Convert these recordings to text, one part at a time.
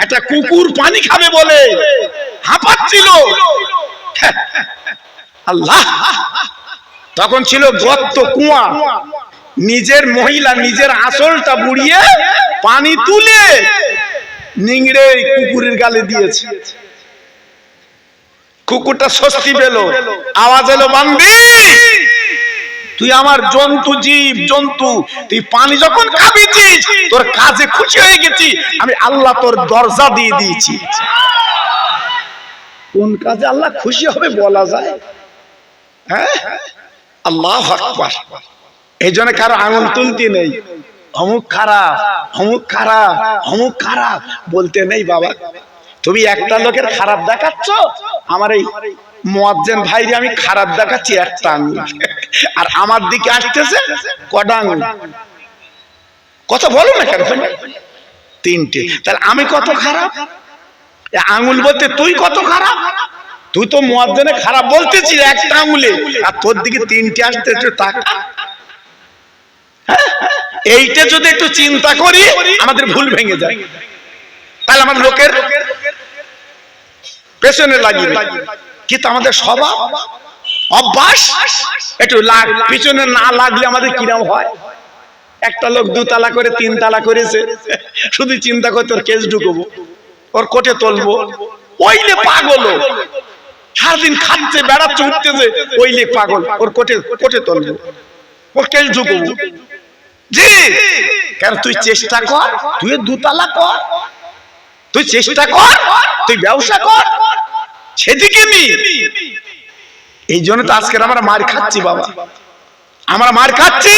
একটা কুকুর পানি খাবে বলে হাঁপাচ্ছিল। আল্লাহ, তখন ছিল গর্ত, কুয়া, নিজের মহিলা নিজের আঁচলটা বুড়িয়ে পানি তুলে নিংড়ে কুকুরের গালে দিয়েছে। কুকুরটা স্বস্তি পেল, আওয়াজ এলো, বান্দি তুই আমার জন্তু, জীব জন্তু, তুই পানি যখন খাবিছিস তোর কাজে খুশি হয়ে গেছি, আমি আল্লাহ তোর দরজা দিয়ে দিয়েছি। কোন কাজে আল্লাহ খুশি হবে বলা যায়? হ্যাঁ, আল্লাহু আকবার। এই জন্য কারো আঙুল তুলতে নেই, অমুক খারাপ, অমুক খারাপ, অমুক খারাপ বলতে নেই বাবা। তুমি একটা লোকের খারাপ দেখাচ্ছ, আমার এই মুয়াজ্জিন ভাইরে আমি খারাপ দেখাচ্ছি একটা আঙুল, আর আমার দিকে আসতেছে কটা আঙুল? কথা বলো না কেন? তিনটে। তাহলে আমি কত খারাপ? আঙুল বলতে তুই কত খারাপ? তুই তো মুয়াজ্জিনে খারাপ বলতেছিস একটা আঙুলে, আর তোর দিকে তিনটে আসতে, একটু তাকা। এইটা যদি একটু চিন্তা করি আমাদের ভুল ভেঙে যায়। তাহলে আমার লোকের পেছনে লাগিয়ে, কিন্তু আমাদের স্বভাব অভ্যাস একটু পিছনে না লাগলে আমাদের কিরম হয়। একটা লোক 2 তালা করে 3 তালা করেছে, শুধু চিন্তা করতে ওর কেস ঢুকবো, ওর কোটে তুলবো, ওইলে পাগল, সারাদিন খাচ্ছে বেড়াচ্ছে উঠতেছে, ওইলে পাগল, ওর কোটে তুলবো, ওর কেস ঢুকবো। জি, কেন? তুই চেষ্টা কর, তুই 2 তালা কর, তুই চেষ্টা কর, তুই ব্যবসা কর, সেদিকে নি। এই জন্য তো আজকে আমরা মার খাচ্ছি বাবা, আমরা মার খাচ্ছি।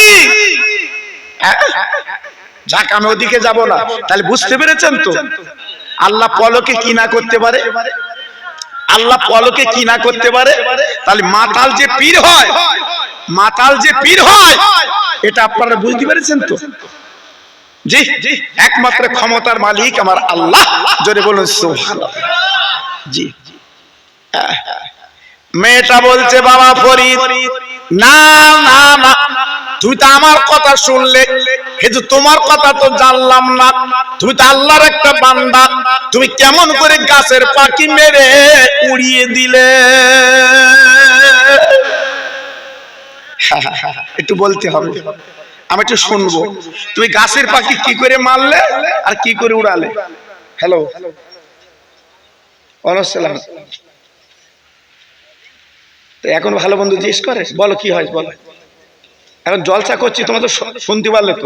যাক, আমি ওদিকে যাব না। তাহলে বুঝতে পেরেছেন তো আল্লাহ পলকে কি না করতে পারে, আল্লাহ পলকে কি না করতে পারে। তাহলে মাতাল যে পীর হয়, মাতাল যে পীর হয়, এটা আপনারা বুঝতে পেরেছেন তো? জি, একমাত্র ক্ষমতার মালিক আমার আল্লাহ। জোরে বলুন সুবহানাল্লাহ। জি, মেয়েটা বলছে, বাবা ফরিদ, না না না, তুই তো আমার কথা শুনলে, কিন্তু তোমার কথা তো জানলাম না। তুমি তো আল্লাহর একটা বান্দা, তুমি কেমন করে গাছের পাখি মেরে উড়িয়ে দিলে? একটু বলতে হবে, আমি একটু শুনবো। তুমি গাছের পাখি কি করে মারলে আর কি করে উড়ালে? হ্যালো, ওয়ালাইকুম। তো এখন ভালো বন্ধু জিজ্ঞেস করে, বলো কি হয় বলো। এখন জলসা করছি, তোমরা তো শুনতে পারলে তো।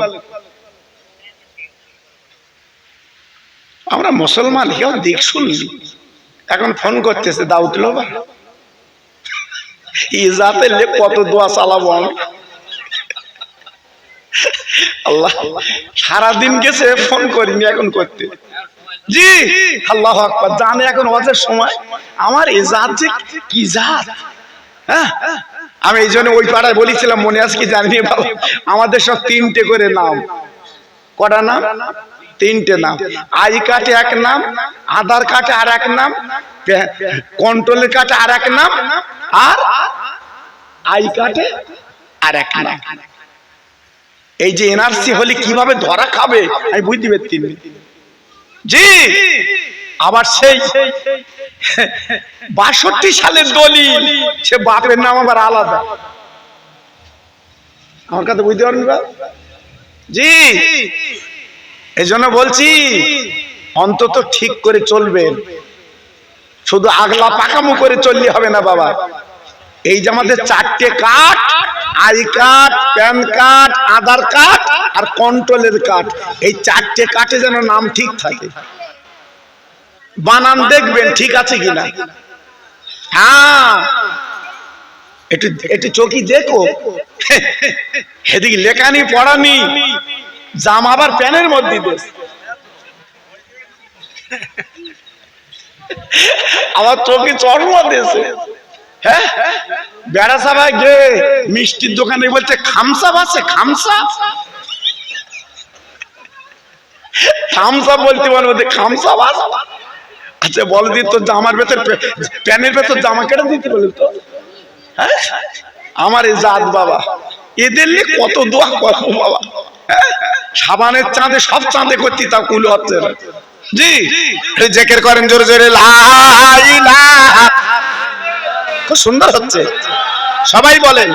আমরা মুসলমান, কেউ দিক শুনলি, এখন ফোন করতেছে দাউদ লোবা, ইজাতে লে কত দোয়া চালাবো আমি। আল্লাহ, সারাদিন গেছে ফোন করিনি, এখন করতে। জি, আল্লাহু আকবার। জানে এখন ওয়াজের সময় আমার ইজাত যে কি জাত। হ্যাঁ, আমি এই জন্য ওই পাড়ায় বলেছিলাম, মনে আছে কি জানি বাবা, আমাদের সব 3টে করে নাম। কটা নাম? 3টে নাম। আই কার্ডে এক নাম, আধার কার্ডে আর এক নাম, কন্ট্রোলের কার্ডে আর এক নাম, আর আই কার্ডে আর এক নাম। এই যে এনআরসি হলে কিভাবে ধরা খাবে আমি বুঝতে পারছি। জি, আবার সেই 62 সালের দলিল, সে বাপের নাম আবার আলাদা। আমার কথা বুঝতে পারেন? জি, এই জন্য বলছি অন্তত ঠিক করে চলবেন, শুধু আগলা পাকামো করে চললে হবে না বাবা। এই যে আমাদের 4টে card, I card, PAN card, Aadhaar card আর কন্ট্রোলের কার্ড, এই 4টে কার্ডে যেন নাম ঠিক থাকে। বানান দেখবেন ঠিক আছে কিনা। হ্যাঁ, একটু চোখি দেখো, এদিকে লেখানি পড়ানি, জাম আবার প্যানের মধ্যে দেশ, আবার চোখে চশমা দেশে। হ্যাঁ, বেড়া সবাই গে মিষ্টির দোকানে বলছে খামসা আছে, খামসা, খামসা বলতে পারবো, খামসা বাস। আচ্ছা বল দি, তোর জামার ভেতর, প্যানের ভেতর জামা কেটে দিতে বলি তো। হ্যাঁ, আমার এই জাত বাবা, এদের নিয়ে কত দোয়া করবো বাবা। সাবানের চাঁদে সব চাঁদে করছি, তা কুল হচ্ছে না। জি জিকির করেন জোরে জোরে লা ইলাহা। খুব সুন্দর হচ্ছে, সবাই বলেন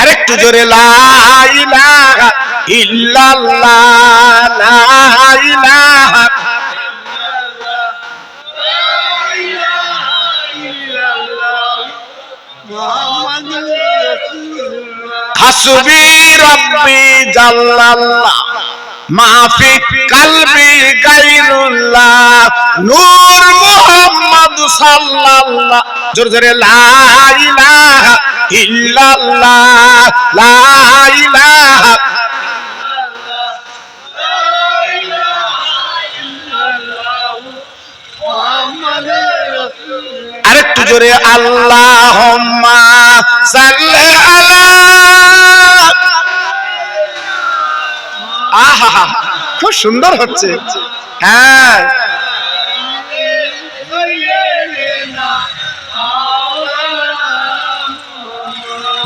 আরেকটু জোরে লা ইলাহা ইল্লাল্লাহ, লা ইলাহা। হাসবি রাব্বি জাল্লাল্লাহ মাফি কলবি গায়রুল্লাহ নূর মুহাম্মদ সাল্লাল্লাহ। জোরে জোরে লা ইলাহা ইল্লাল্লাহ, লা ইলাহা। আরেকটু জোরে আল্লাহুম্মা সাল্লি আলা। আহা খুব সুন্দর হচ্ছে, হ্যাঁ।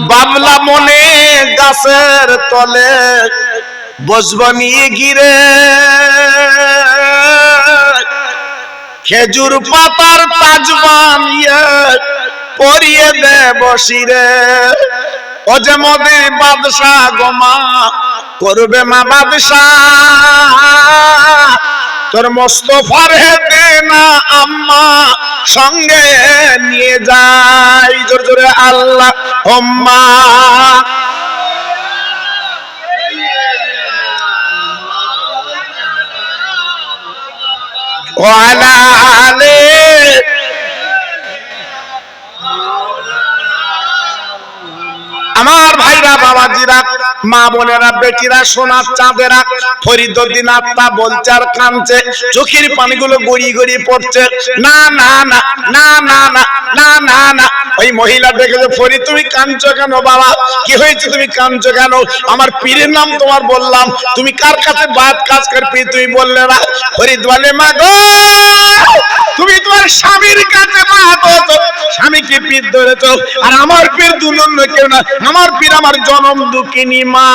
বাবলা মনে গাছের তলে বসবো নিয়ে গিরে, খেজুর পাতার তাজ বানিয়ে পরিয়ে দে বসিরে। ও যে মদির বাদশাহ গোমা করবে মা বাদশাহ, তোর মোস্তফার হেতে না আম্মা সঙ্গে নিয়ে যাই। জোরে জোরে আল্লাহ আম্মা ওয়ালা আলে। আমার ভাইরা বাবাজিরা মা বোনেরা বেটিরা সোনার চাঁদেরা ফরিদউদ্দিন আত্মা বলছে আর কাঁদছে, চোখের পানিগুলো গড়িয়ে গড়িয়ে পড়ছে। না না না না না না না না না। ওই মহিলা দেখেছে, ফরিদ তুমি কাঁদছো কেন বাবা, কি হয়েছে তুমি কাঁদছো কেন? আমার পীরের নাম তোমার বললাম, তুমি কার কাছে বাদ কাজ কর পীর তুমি বললে না। ফরিদ বলে মা গো তুমি তোমার স্বামীর কাছে বাদ, স্বামীকে পীর ধরেছ, আর আমার পীর দুলন্য কেউ না, আমার পীর আমার জনম দুঃখিনী মা।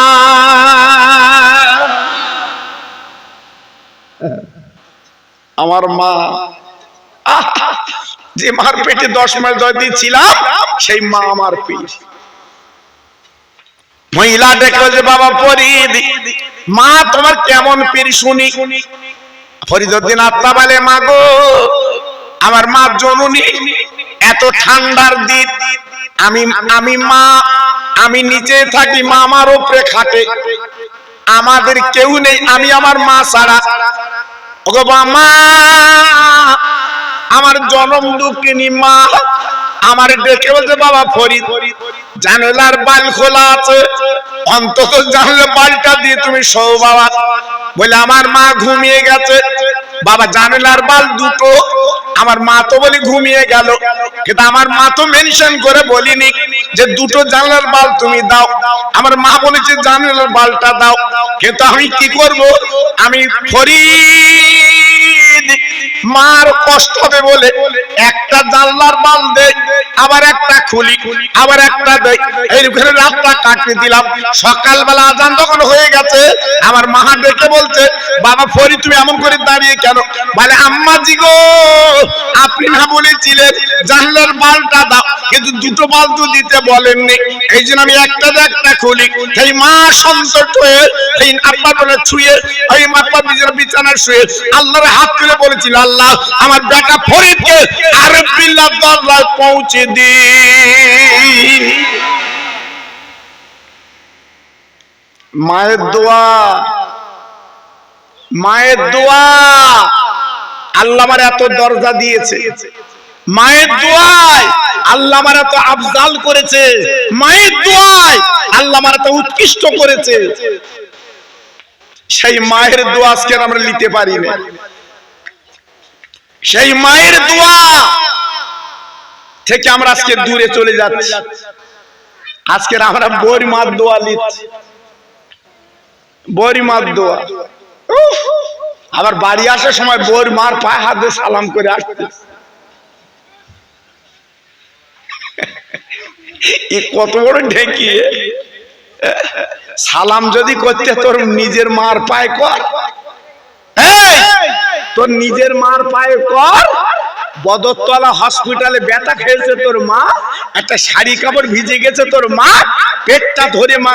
আমার মা, যে মার পেটে 10 মাস যদি ছিলাম সেই মা আমার পীর। মহিলা দেখলো যে বাবা ফরিদ মা তোমার কেমন পীর শুনি। ফরিদউদ্দিন আত্মা বলে মা গো আমার মা জননী, এত ঠান্ডার দিন আমি মা, আমি নিচে থাকি, মা আমার উপরে খাটে, আমাদের কেউ নেই, আমি আমার মা ছাড়া। ওগো মা আমার জনম দুঃখিনী মা। আমার ডেকে বলছে বাবা ফরিদ জানালার বাল খোলা আছে, অন্তত জানলা বালটা দিয়ে তুমি শোও বাবা। বলে আমার মা ঘুমিয়ে গেছে। বাবা জানালার বাল দুটো, আমার মা তো বলে ঘুমিয়ে গেল, কিন্তু আমার মা তো মেনশন করে বলিনি যে দুটো জানলার বাল তুমি দাও। আমার মা বলেছে জানলার বালটা দাও, কিন্তু আমি কি করব, আমি ফরিদ মার কষ্ট হবে বলে একটা জানলার বাল দেই, আবার একটা খুলি, আবার একটা দেই, এইখানে রাতটা কাটতে দিলাম। সকালবেলা আজান যখন হয়ে গেছে আমার মা ডেকে বলছে বাবা ফরিদ তুমি এমন করে দাঁড়িয়ে কেন? বলে আম্মা জি গো আপনি না বলেছিলেন জানলার বালটা দাও, কিন্তু দুটো বাল তো দিতে বলেননি, এই জন্য আমি একটা খুলি। এই মা সন্তুষ্ট হয়ে এই আব্বার বলে ছুঁয়ে ওই আব্বার বিছানায় শুয়ে আল্লাহর হাত তুলে বলেছিল আল্লাহ আমার বেটা ফরিদকে আরব বিল্লাহ দরজায় পৌঁছে দি। মায়ের দোয়া, মায়ের দোয়া আল্লাহ আমার এত দরজা দিয়েছে, মায়ের দোয়ায় আল্লাহ আমার এত আফজাল করেছে, মায়ের দোয়ায় আল্লাহ আমার এত উৎকৃষ্ট করেছে। সেই মায়ের দোয়া আজকে আমরা নিতে পারি না। সেই মায়ের দোয়া থেকে আমরা আজকে দূরে চলে যাচ্ছি। আজকে আমরা বড়ি মার দোয়া নিচ্ছি, বড়ি মার দোয়া। আবার বাড়ি আসার সময় বড়ি মার পায়ে হাত দিয়ে সালাম করে আসতে। এ কত বড় ঢেকি! সালাম যদি করতে তোর নিজের মার পায়ে কর, তোর নিজের মার পায়ে কর। বদরতলা হসপিটালে ব্যথা খেয়েছে তোর মা, একটা শাড়ি কাপড় ভিজে গেছে তোর মা, পেটটা ধরে মা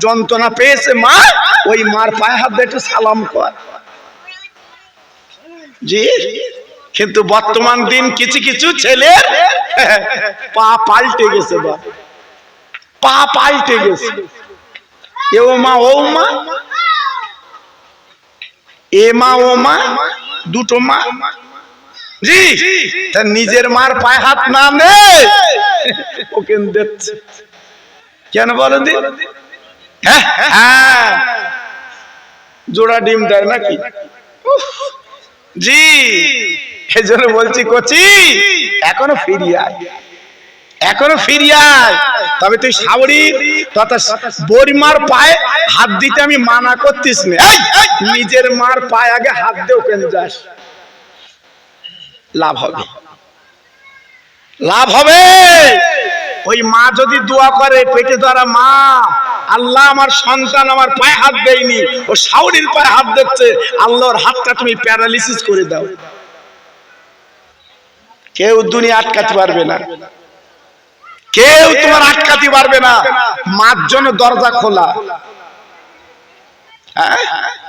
যন্ত্রণা পেয়েছে মা, ওই মার পায়ে হাত দিয়ে একটু সালাম কর। জি, কিন্তু বর্তমান দিন কিছু কিছু ছেলে পা পাল্টে গেছে, বা পা পাল্টে গেছে। এ ও মা ও মা, এ মা ও মা, দুটো মা। জি, তার নিজের মার পায়ে হাত না নে ওকে দেখছে কেন বলো দি? হ্যাঁ, জোড়া ডিম দেয় নাকি? জি, এই জন্য বলছি কচি, এখনো ফিরিয়ে আয়, এখনো ফিরিয়ে আয়। তবে তুই শাওরির তথা বরিমার পায়ে হাত দিতে আমি মানা করতিস না। নিজের মার পায়ে আগে হাত দে, ওকে যাস, লাভ হবে, লাভ হবে। ওই মা যদি দোয়া করে পেটে ধরা মা, আল্লাহ আমার সন্তান আমার পায়ে হাত দেয়নি, ও শাওরির পায়ে হাত দিচ্ছে, আল্লাহর হাতটা তুমি প্যারালিসিস করে দাও। কেউ দুনিয়া আটকাতে পারবে না, কেউ তোমার আটকাতে পারবে না। মার জন্য দরজা খোলা।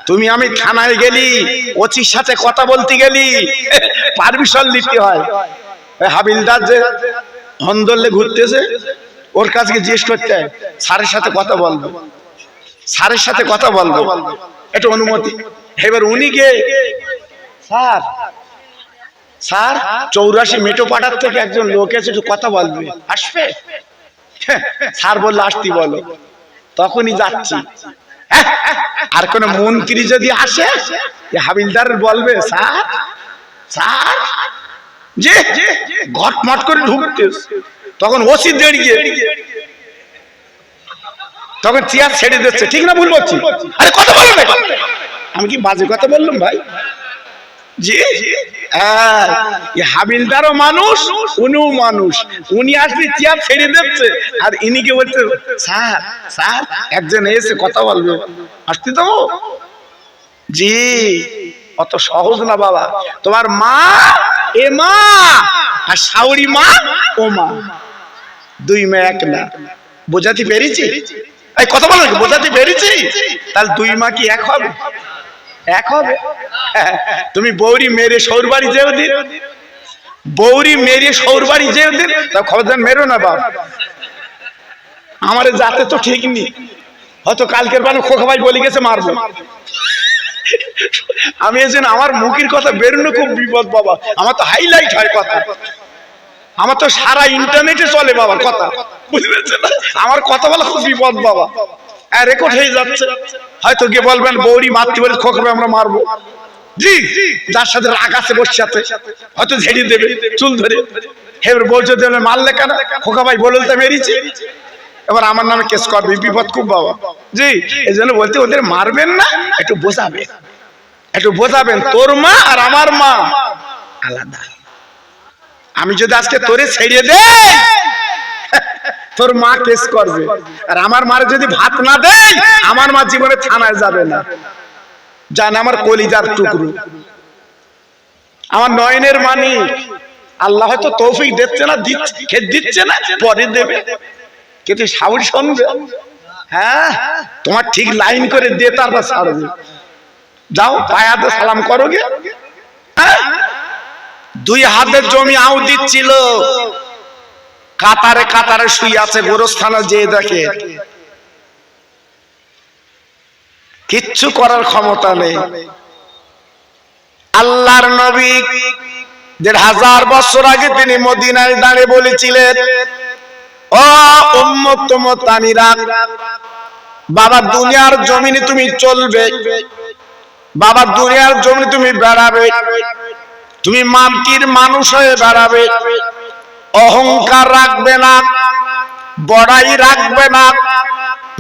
তুমি আমি থানায় গেলি, ওসির সাথে কথা বলতে গেলি, পারমিশন নিতে হয়। হাবিলদার যে হন্দলে ঘুরতেছে, ওর কাছে জিজ্ঞেস করতে হয়, স্যারের সাথে কথা বলবো, স্যারের সাথে কথা বলবো, এটা অনুমতি। এবার উনি গিয়ে, স্যার স্যার 84 মেটো পাড়ার থেকে একজন লোক এসে একটু কথা বলবে, আসবে? স্যার বললো আসতি বলো, তখনই যাচ্ছি। আর কোন মন্ত্রী যদি আসে, হাবিলদার বলবে স্যার স্যার, যে ঘটমট করে ঢুকতে, তখন ওসি দাঁড়িয়ে, তখন চেয়ার ছেড়ে দিচ্ছে। ঠিক না ভুল বলছি? আরে কথা বলো না, আমি কি বাজে কথা বললাম ভাই? জি, হাবিলদারও মানুষ, উনিও মানুষ। উনি আসলে চেয়ার ছেড়ে দিচ্ছে, আর ইনিকে বলছে স্যার স্যার একজন এসে কথা বলবে, আসতে দেবো? জি, অত সহজ না বাবা। তোমার মা এ মা, আর শাওরি মা ও মা, দুই মা এক না। বোঝাতে পেরেছি? এই কথা বলো, বোঝাতে পেরেছি? তাহলে দুই মা কি এক হবে? এক হবে। তুমি বৌরি মেরে সৌর বাড়ি যেও দিন, বৌরি মেরে সৌর বাড়ি যেও দিন, তা খবরদার মেরো না বাপ। আমার যাতে তো ঠিক নেই, হয়তো কালকের বানো খোকা ভাই বলে গেছে মারবো। আমি এসে আমার মুখের কথা বেরোনো খুব বিপদ বাবা, আমার তো হাইলাইট হয় কথা, আমার তো সারা ইন্টারনেটে চলে বাবা কথা, বুঝতে পেরেছেন? আমার কথা বলা খুব বিপদ বাবা, রেকর্ড হয়ে যাচ্ছে। হয়তো গিয়ে বলবেন বৌরি মারতে বলে খোকা ভাই আমরা মারবো। জি, যার সাথে রাগ আছে বসে আছে, হয়তো ঝেড়ে দেবে চুল ধরে। এবার বলছে মারলে কেন? খোকা ভাই বলে তো মেরেছি, এবার আমার নামে কেস করবে, বিপদ খুব বাবা। জি, এই জন্য বলতে ওদের মারবেন না, একটু বোঝাবেন, একটু বোঝাবেন। তোর মা আর আমার মা আলাদা। আমি যদি আজকে তোরে ছেড়ে দেই, তোর মা কেস করবে, আর আমার মার যদি ভাত না দেয়, আমার মা জীবনে থানায় যাবে না। জান আমার কলিজার টুকরো, আমার নয়নের মানি, আল্লাহ হয়তো তৌফিক দিচ্ছে না, দিচ্ছে না, পরে দেবে, কিন্তু শাওর শুনবে। হ্যাঁ, তোমার ঠিক লাইন করে দিয়ে তারপর ছাড়বে। যাও পায়ে হাতে সালাম করো গে। দুই হাতের জমি আউ দিচ্ছিল, কাতারে কাতারে শুয়ে আছে, গোরস্থানে যে দেখে কিচ্ছু করার ক্ষমতা নেই। আল্লাহর নবী ১৫০০ বছর আগে তিনি মদিনায় দাঁড়িয়ে বলেছিলেন, ও উম্মত তোমাতানিরা, বাবা দুনিয়ার জমিনে তুমি চলবে, বাবা দুনিয়ার জমিনে তুমি বেড়াবে, তুমি মাটির মানুষ হয়ে বেড়াবে, অহংকার রাখবে না, বড়াই রাখবে না,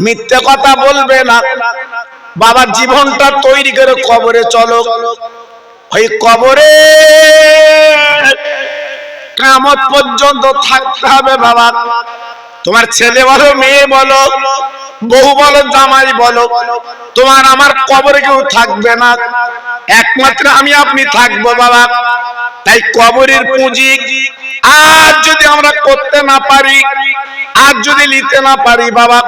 মিথ্যে কথা বলবে না। বাবা জীবনটা তৈরি করে কবরে চলো, ওই কবরে কিয়ামত পর্যন্ত থাকতে হবে বাবা। তোমার ছেলে বলো, মেয়ে বলো, বউ বলো, জামাই বলো, তোমার আমার কবরে কেউ থাকবে না, একমাত্র আমি আপনি থাকবো বাবা। তাই কবরের পুঁজি আজ যদি আমরা করতে না পারি, আজ যদি নিতে না পারি বাবা,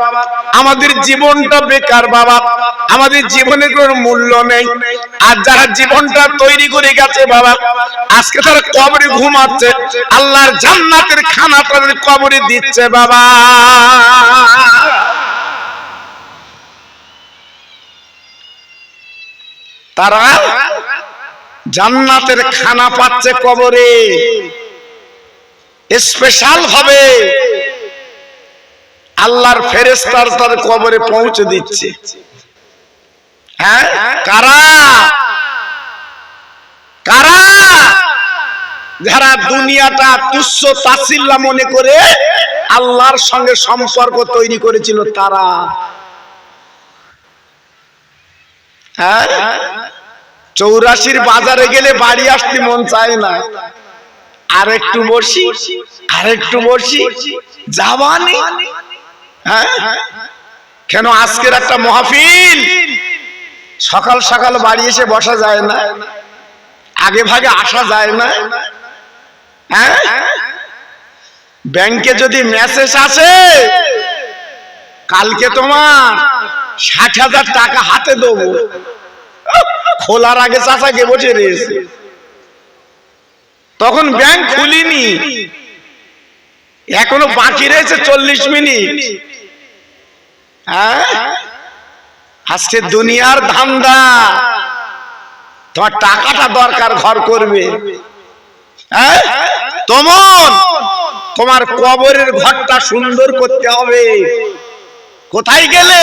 আমাদের জীবনটা বেকার বাবা, আমাদের জীবনের কোনো মূল্য নেই। আর যারা জীবনটা তৈরি করে গেছে বাবা, আজকে তারা কবরে ঘুমাচ্ছে, আল্লাহর জান্নাতের খানা তাদের কবরে দিচ্ছে বাবা। তারা জান্নাতের খানা পাচ্ছে কবরে, স্পেশাল ভাবে আল্লাহর ফেরেশতারা তাদের কবরে পৌঁছে দিচ্ছে। হ্যাঁ, কারা কারা? যারা দুনিয়াটা তুচ্ছ তাচ্ছিল্য মনে করে আল্লাহর সঙ্গে সম্পর্ক তৈরি করেছিল তারা। হ্যাঁ, 84 বাজারে গেলে বাড়ি আসতে মন চায় না, আরেকটু বসি আরেকটু বসি যাবানি। হ্যাঁ, কেন আজকের একটা মাহফিল, সকাল সকাল বাড়ি এসে বসা যায় না, আগে ভাগে আসা যায় না। হ্যাঁ, ব্যাংকে যদি মেসেজ আসে কালকে তোমার 60,000 টাকা হাতে দেবো, খোলার আগে চাচাকে বসে রয়েছে, তখন ব্যাংক খুলিনি, এখনো বাকি রয়েছে 40 মিনিট। হ্যাঁ, আজকে দুনিয়ার ধান্দা, তোমার টাকাটা দরকার, ঘর করবে। হ্যাঁ, তোমার কবরের ঘরটা সুন্দর করতে হবে। কোথায় গেলে?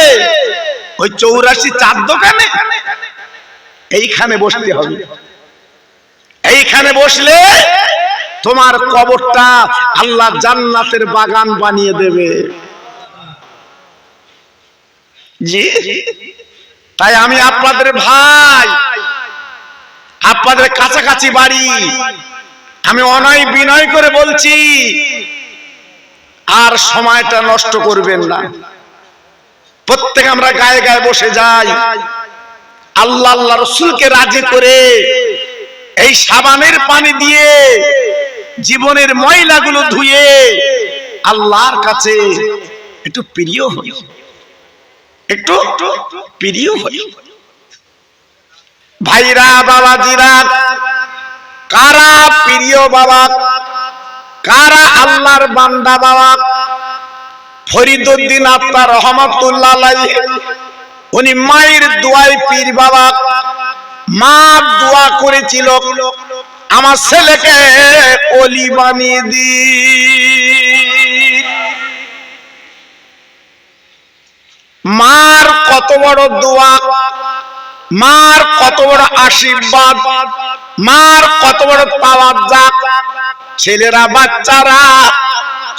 ওই 84 চার দোকানে, এইখানে বসতে হবে। এইখানে বসলে তোমার কবরটা আল্লাহ জান্নাতের বাগান বানিয়ে দেবে। জি, তাই আমি আপনাদের ভাই, আপনাদের কাছাকাছি বাড়ি, আমি অনয় বিনয় করে বলছি, আর সময়টা নষ্ট করবেন না। প্রত্যেক আমরা গায়ে গায়ে বসে যাই, আল্লাহ আল্লাহ রসুলকে রাজি করে এই সাবানের পানি দিয়ে জীবনের ময়লাগুলো ধুয়ে আল্লাহর কাছে একটু প্রিয় হই, একটু প্রিয় হই। ভাইরা, বাবাজিরা, কারা প্রিয় বাবা, কারা আল্লাহর বান্দা বাবা? ফরিদউদ্দিন আত্মার রহমাতুল্লাহ আলাইহি, উনি মায়ের দোয়ায় পীর বাবা। মা দোয়া করেছিল আমার ছেলেকে ওলি বানিয়ে দি। মার কত বড় দোয়া, মার কত বড় আশীর্বাদ, মার কত বড় তাওয়াজ্জা। ছেলেরা, বাচ্চারা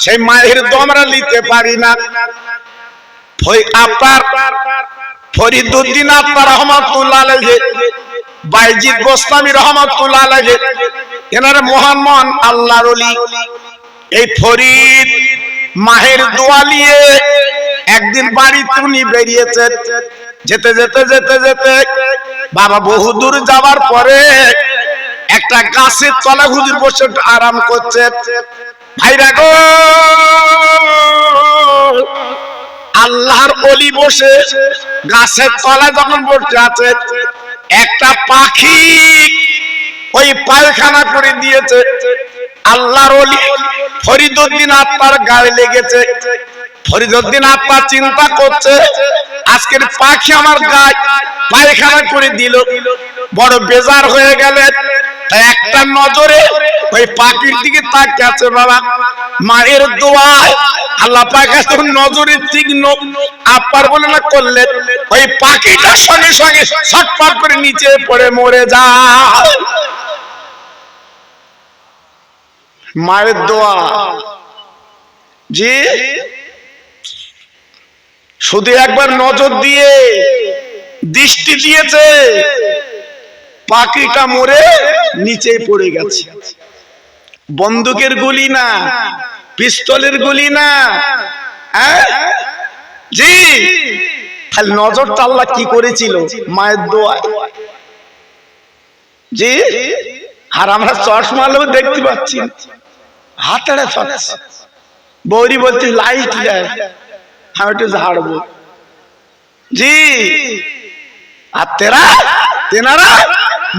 সেই মায়ের দোয়া আমরা নিতে পারি না। আপনার ফরিদউদ্দিন আত্মার রহমাতুল্লাহ আলাইহি, বাইজিদ গোস্তামি রহমাতুল্লাহ আলাইহি, এনারা মহান মহান আল্লাহর ওলি। এই ফরিদ মায়ের দোয়া নিয়ে একদিন বাড়িতে উনি বেরিয়েছেন। যেতে যেতে যেতে যেতে বাবা বহু দূর যাওয়ার পরে একটা গাছের তলায় হুজুর বসে আরাম করছে। ভাইরা গো, আল্লাহর ওলি বসে গাছের তলায় যখন বসে আছে, একটা পাখি ওই পায়খানা করে দিয়েছে। আল্লাহর ওলি ফরিদউদ্দিন আত্মার গায়ে লেগেছে। ফরিদউদ্দিন আত্মা চিন্তা করছে, আজকের পাখি আমার গায়ে পায়খানা করে দিল, বড় বেজার হয়ে গেলেন। তাই একটা নজরে ওই পাখির দিকে তাকিয়ে আছে বাবা। মায়ের দোয়ায় আল্লাহ পাক তখন নজরের তীক্ষ্ণ আপার বলে না করলেন, ওই পাখিটার সঙ্গে সঙ্গে ছটফট করে নিচে পড়ে মরে যায়। মায়ের দোয়া। জি, শুধু একবার নজর দিয়ে দৃষ্টি দিয়েছে, পাখিটা মরে নিচে পড়ে গেছে। বন্দুকের গুলি না, পিস্তলের গুলি না, হ্যাঁ জি, তাহলে নজরটা আল্লাহ কি করেছিল? মায়ের দোয়ায়। জি, আর আমরা চশমা লোক দেখতে পাচ্ছি, হাতাড়ে পাচ্ছি। বৌরি বলছে লাইট দেয়, আমি একটু ঝাড়বো। জি, আর তেনারা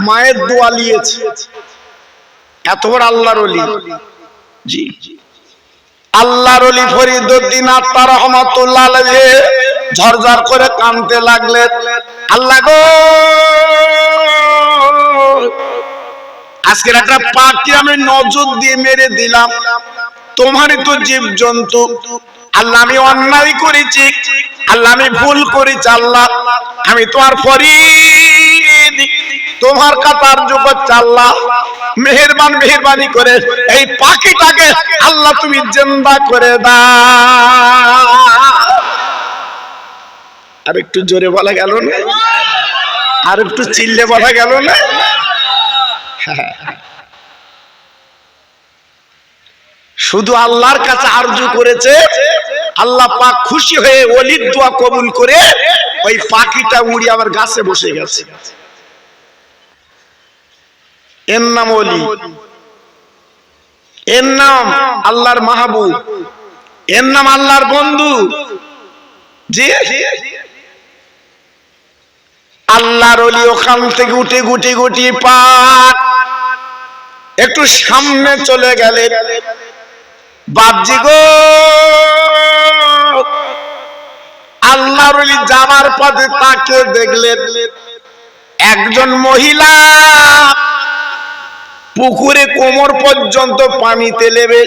মায়ের দোয়া নিয়েছে। এত বড় আল্লাহর ওলি। জি, আল্লাহর ওলি ফরিদউদ্দিন আত্মার রহমাতুল্লাহ আলাইহি ঝরঝর করে কাঁদতে লাগলেন, আল্লাহ গো, আজকের একটা পাখি আমি নজর দিয়ে মেরে দিলাম, তোমারই তো জীব জন্তু। আল্লাহ আমি অন্যায় করেছি, আল্লাহ আমি ভুল করেছি, আল্লাহ আমি তো আর ফরিদ তোমার কাতার যুগ আল্লাহ, মেহেরবানি করে এই পাখিটাকে আল্লাহ তুমি জিন্দা করে দাও। আর একটু জোরে বলা গেল না? আর একটু চিল্লে বলা গেল না? শুধু আল্লাহর কাছে আরজু করেছে, আল্লাহ পাক খুশি হয়ে ওলির দোয়া কবুল করে ওই পাখিটা উড়ে আবার গাছে বসে গেছে। এর নাম ওলি, এর নাম আল্লাহর মাহবুব, এর নাম আল্লাহর বন্ধু। জি, আল্লাহর ওলি ওখান থেকে উঠে গুটি গুটি পা একটু সামনে চলে গেলেন। বাপজি গো, আল্লাহর ওলি যাবার পথে তাকে দেখলেন একজন মহিলা পুকুরে কোমর পর্যন্ত পানিতে নেবে,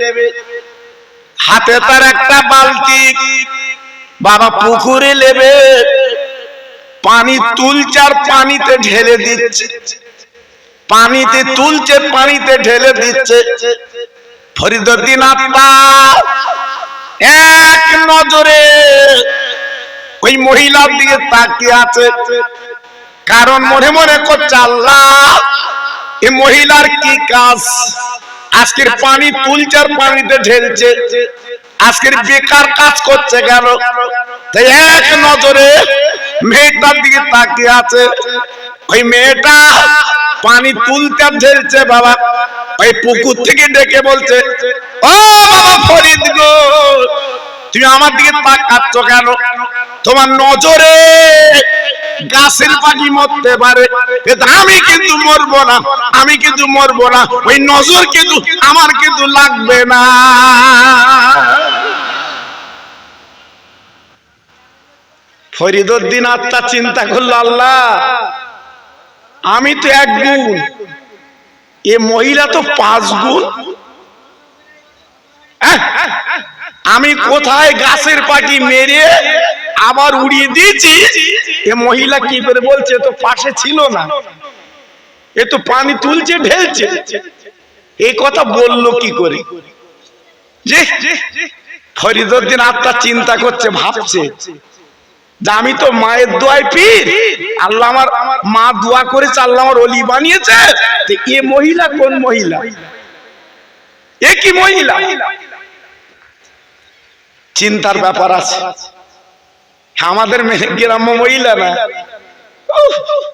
হাতে তার একটা বালতি। বাবা পুকুরে নেবে, পানি তুলছে আর পানিতে ঢেলে দিচ্ছে, পানিতে তুলছে পানিতে ঢেলে দিচ্ছে। ফরিদউদ্দিন আত্মা এক নজরে ওই মহিলার দিকে তাকিয়ে আছে, কারণ মনে মনে করছে আল্লাহ এই মহিলার কি কাজ, আজকের পানি তুলছে আর পানিতে ঢেলছে, আজকের বেকার কাজ করছে কেন? তাই এক নজরে মেয়েটার দিকে তাকিয়ে আছে। ওই মেয়েটা পানি তুলতে ঢেলছে বাবা, ওই পুকুর থেকে ডেকে বলছে, ও বাবা ফরিদ গো, তুমি আমার দিকে তাকাচ্ছ কেন? তোমার নজরে গাছের পাখি মরতে পারে, আমি কিন্তু মরবো না, আমি কিন্তু মরবো না, ওই নজর কিন্তু আমার কিন্তু লাগবে না। ফরিদউদ্দিন আত্মা চিন্তা করলো, আল্লাহ আমি তো 1 গুণ, এ মহিলা তো 5 গুণ, আমি কোথায় গাছের পাখি মেরে আবার উড়িয়ে দিয়েছি, এ মহিলা কি করে বলছে তো পাশে ছিল না, এ তো পানি তুলছে ঢেলছে, এই কথা বললো কি করে? যে ফরিদউদ্দিন আত্মা চিন্তা করছে, ভাবছে যে আমি তো মায়ের দোয়ায় পীর, আল্লাহ আমার মা দোয়া করেছে, আল্লাহ আমার ওলি বানিয়েছে, তো এ মহিলা কোন মহিলা, এ কি মহিলা? চিন্তার ব্যাপার আছে। আমাদের গ্রাম্য মহিলা না,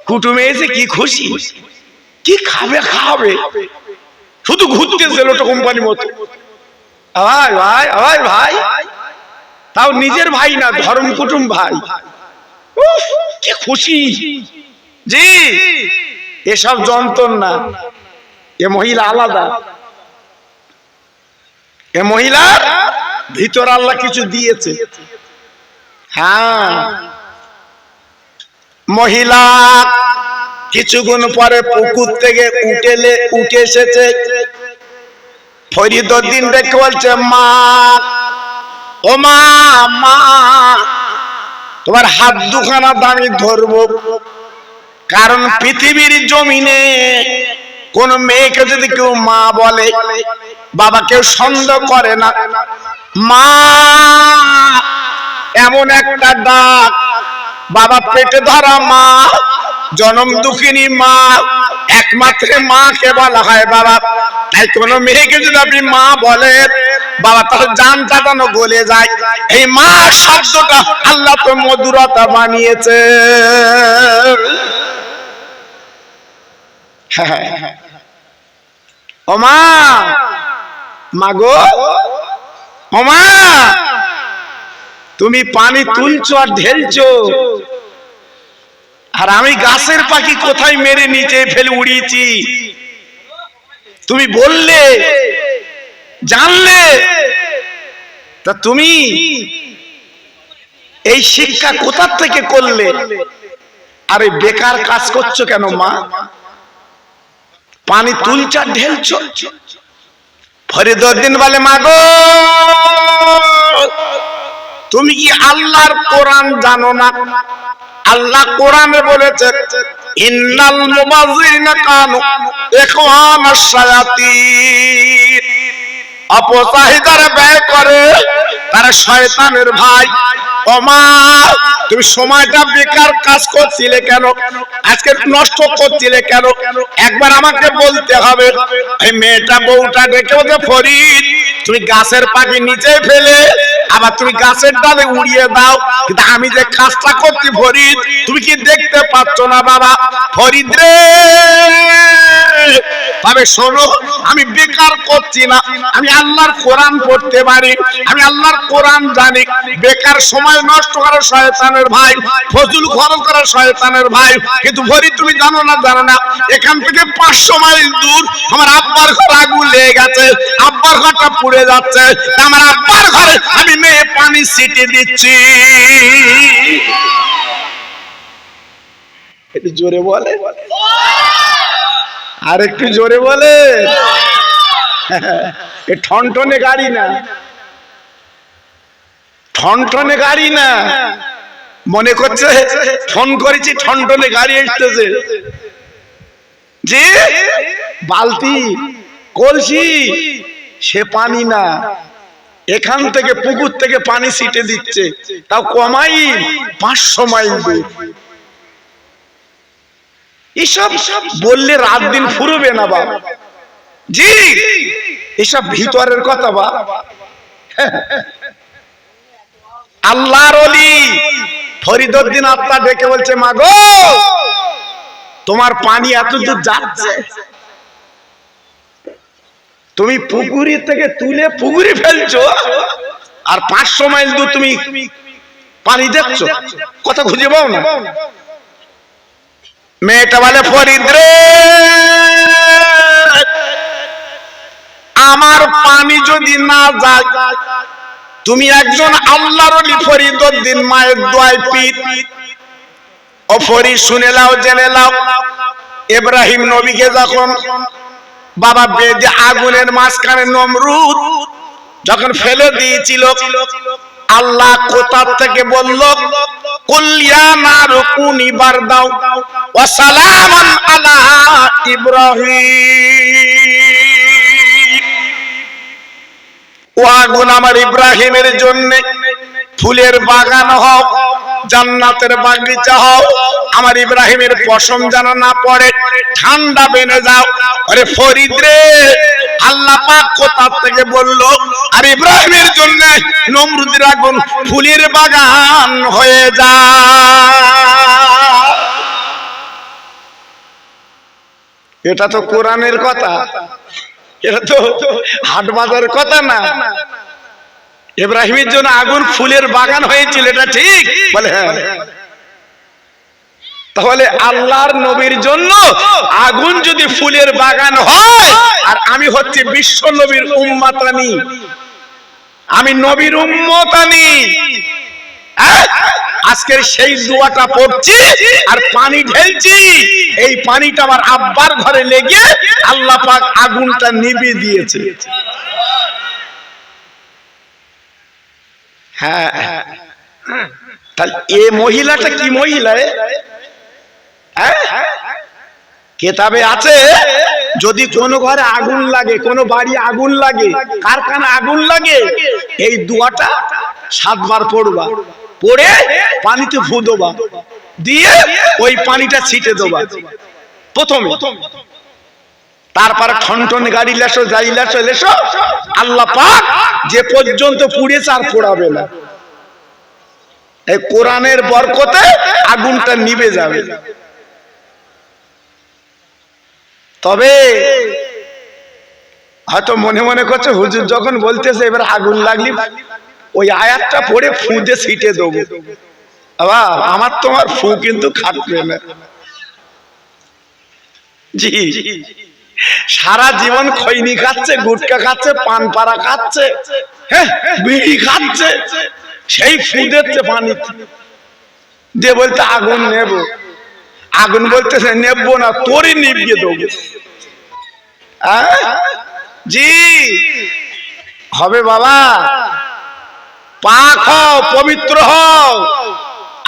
কুটুমে এসে কি খুশি, কি খাবে খাবে, শুধু ঘুরতে ছিল কোম্পানি মতো, ভাই ভাই ভাই ভাই, তাও নিজের ভাই না, ধর্ম কুটুম ভাই, কি খুশি। জি, এসব যন্ত্রণা, এ মহিলা আলাদা, এ মহিলার ভিতর আল্লাহ কিছু দিয়েছে। হ্যাঁ, মহিলা কিছুক্ষণ পরে পুকুর থেকে উঠে এসেছে। ফরিদউদ্দিন দেখে বলছে, মা ও মা, মা তোমার হাত দুখানা আমি ধরবো, কারণ পৃথিবীর জমিনে কোন মেয়েকে যদি কেউ মা বলে, বাবা কেউ সন্দেহ করে না। মা এমন একটা ডাক, বাবা পেটে ধরা মা, জনম দুঃখিনী মা, একমাত্র মাকে বলা হয় বাবা। তাই কোন মেয়েকে যদি আপনি মা বলেন, বাবা তাহলে জানটা যেন গলে যায়। এই মা শব্দটা আল্লাহ তো মধুরতা বানিয়েছে। ও মা, মাগো, ও মা, তুমি পানি তুলছো আর ঢেলছো, আর আমি গাছের পাখি কোথায় মেরে নিচে ফেলে উড়িয়েছি। তুমি বললে, জানলে, তা তুমি এই শিক্ষা কোথা থেকে করলে? আরে বেকার কাজ করছো কেন মা? পানি তুলছো আর ঢেলছো। ফরিদউদ্দিন বলে, মাগো তুমি কি আল্লাহর কোরআন জানো না? আল্লাহ কোরআনে বলেছে, ইন্নাল মুবাযযিরিনা কানু ইখওয়ানাশ শায়াতিন, অপচাহিদারা ব্যয় করে তারা শয়তানের ভাই। ও মা, তুমি সময়টা বেকার কাজ করছিলে কেন? আজকে নষ্ট করছিলে কেন? একবার আমাকে বলতে হবে। এই মেয়েটা বউটা ডেকে বলছে, ফরিদ তুমি গাছের পাখি নিচে ফেলে আবার তুমি গাছের ডালে উড়িয়ে দাও, কিন্তু আমি যে কাজটা করছি ফরিদ তুমি কি দেখতে পাচ্ছ না? বাবা ফরিদ রে, তবে শোনো, আমি বেকার করছি না, আমি আল্লাহর কোরআন পড়তে পারি, আমি আল্লাহর কোরআন জানি। বেকার সময় নষ্ট করা শয়তানের ভাই, ফজল খরচ করা শয়তানের ভাই। কিন্তু ফরিদ তুমি জানো না, জানো না, এখান থেকে 500 মাইল দূর আমার আব্বার ঘর আগুন লেগে গেছে, আব্বার ঘরটা পুড়ে যাচ্ছে, আমার আব্বার ঘরে আমি মেয়ে পানি ছিটে দিচ্ছি। একটু জোরে বলে, আর একটু জোরে বলে। এ ঠনঠনে গাড়ি না, ঠনঠনে গাড়ি না। মনে করছে ফোন করেছি ঠনঠনে গাড়ি এসতেছে। যে বালতি কলসি সে পানি না, এখান থেকে পুকুর থেকে পানি ছিটে দিচ্ছে, তাও কমাই 500 মাইল দূর। এসব বললে রাত দিন ফুরবে না বাবা। জি, এসব ভিতরের কথা বা। আল্লাহর ওলি ফরিদউদ্দিন আত্মা ডেকে বলছে, মাগো তোমার পানি এত দূর যাচ্ছে, তুমি পুকুরি থেকে তুলে পুকুরি ফেলছো, আর 500 মাইল দূর তুমি পানি দিচ্ছ, কথা খুঁজে পাও না? মেয়েটা বলে, ফরিদ রে, আমার পানি যদি না যায়, তুমি একজন আল্লাহর ওলি ফরিদউদ্দিন মায়ের দোয়ায় পীর। ও ফরিদ শুনে নাও, জেনে নাও, ইব্রাহিম নবীকে যখন বাবা বেদে আগুনের মাঝখানে নমরুদ যখন ফেলে দিয়েছিল, আল্লাহ কোথা থেকে বলল, কুল ইয়া নারু কুনি বারদাও ওয়া সালামান আলা ইব্রাহিম। ও আগুন আমার ইব্রাহিমের জন্য ফুলের বাগান হও, জান্নাতের বাগিচা হও, আমার ইব্রাহিমের পশম যেন না পড়ে, ঠান্ডা বেনে যাও। আরে ফরিদ রে, আল্লাহ পাক কোথা থেকে বলল আর ইব্রাহিমের জন্য নমরুদের আগুন ফুলের বাগান হয়ে যায়? এটা তো কোরআনের কথা, এটা তো হাট বাজারের কথা না। ইব্রাহিমের জন্য আগুন ফুলের বাগান হয়েছিল, এটা ঠিক? বলে হ্যাঁ। তাহলে আল্লাহর নবীর জন্য আগুন যদি ফুলের বাগান হয়, আর আমি হচ্ছে বিশ্ব নবীর উম্মতানি, আমি নবীর উম্মতানি, আজকের সেই দোয়াটা পড়ছি আর পানি ঢেলছি, এই পানিটা আমার আব্বার ঘরে লেগে আল্লাহ পাক আগুনটা নিভিয়ে দিয়েছে। হ্যাঁ, তাহলে এ মহিলাটা কি মহিলা? কেতাবে আছে, যদি কোনো ঘরে আগুন লাগে, কোনো বাড়ি আগুন লাগে, কারখানা আগুন লাগে, এই দোয়াটা 7 বার পড়বা, পড়ে পানিতে ফু দেবা, দিয়ে ওই পানিটা ছিটে দেবা প্রথমে। তারপর ঠনঠন গাড়ি লেসো, যাই লেসো লেসো, আল্লাহ পাক যে পর্যন্ত পুড়েছে আর পোড়াবে না। এই কোরআনের বরকতে আগুনটা নিভে যাবে। তবে হয়তো মনে মনে করছে হুজুর যখন বলতেছে এবার আগুন লাগলি ওই আয়াতটা পড়ে ফুঁতে ছিটে দেবো, আমার তোমার ফু কিন্তু খাটবে না। জি, সারা জীবন খৈনি খাচ্ছে, গুটকা খাচ্ছে, পান পাড়া খাচ্ছে, হ্যাঁ বিড়ি খাচ্ছে, সেই ফু দিচ্ছে পানি দিয়ে, বলতে আগুন নেব। আগুন বলতেছে নেবো না, তোরই নিভিয়ে দেবো। জি হবে বাবা, পাক হও, পবিত্র হও,